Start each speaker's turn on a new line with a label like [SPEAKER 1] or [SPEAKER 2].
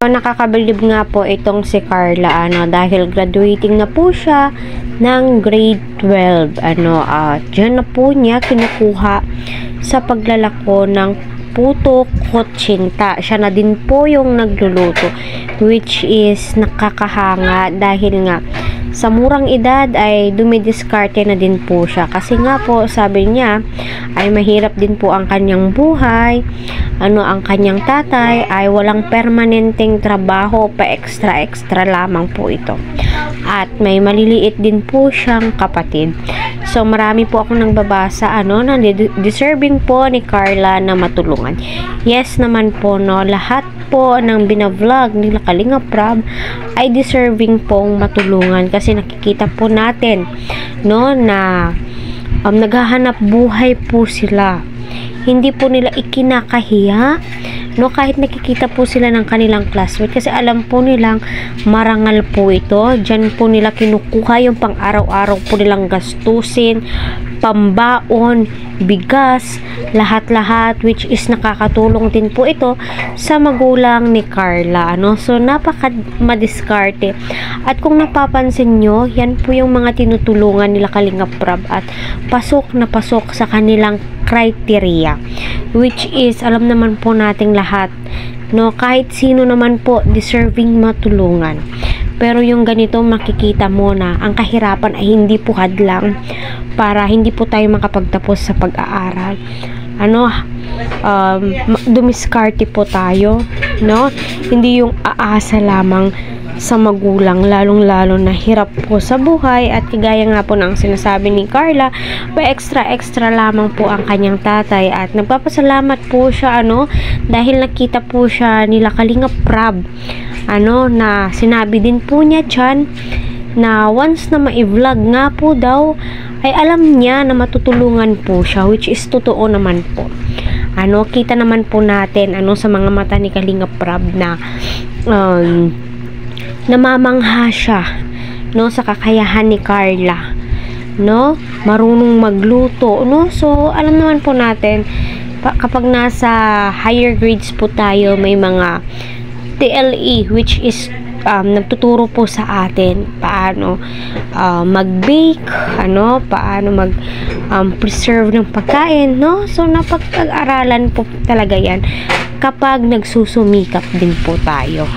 [SPEAKER 1] Nakakabilib nga po itong si Carla dahil graduating na po siya ng grade 12 diyan na po niya kinukuha sa paglalako ng puto kutsinta. Siya na din po yung nagluluto, which is nakakahanga dahil nga sa murang edad ay dumidiskarte na din po siya kasi nga po sabi niya ay mahirap din po ang kanyang buhay. Ang kanyang tatay ay walang permanenteng trabaho, pa extra lamang po ito. At may maliliit din po siyang kapatid. So marami po ako nang babasa na deserving po ni Carla na matulungan. Yes naman po lahat po ng binavlog nila Kalinga Prab ay deserving pong matulungan kasi nakikita po natin na naghahanap buhay po sila. Hindi po nila ikinakahiya kahit nakikita po sila ng kanilang classmate kasi alam po nilang marangal po ito. Diyan po nila kinukuha yung pang araw-araw po nilang gastusin, pambaon, bigas, lahat-lahat, which is nakakatulong din po ito sa magulang ni Carla. So napaka madiskarte. At kung napapansin nyo, yan po yung mga tinutulungan nila Kalinga Prab at pasok na pasok sa kanilang criteria, which is alam naman po nating lahat kahit sino naman po deserving matulungan. Pero yung ganito makikita mo na ang kahirapan ay hindi po hadlang para hindi po tayo makapagtapos sa pag-aaral. Dumiskarte po tayo, hindi yung aasa lamang sa magulang, lalong-lalo na hirap po sa buhay. At kagaya nga po ng sinasabi ni Carla, pa extra lamang po ang kanyang tatay at nagpapasalamat po siya dahil nakita po siya nila Kalinga Prab na sinabi din po niya dyan na once na ma-vlog nga po daw ay alam niya na matutulungan po siya, which is totoo naman po. Kita naman po natin sa mga mata ni Kalinga Prab na namamangha siya sa kakayahan ni Carla, marunong magluto, so alam naman po natin kapag nasa higher grades po tayo, may mga TLE which is nagtuturo po sa atin paano mag-bake, paano mag-preserve ng pagkain, so napag-aralan po talaga yan kapag nagsusumikap din po tayo.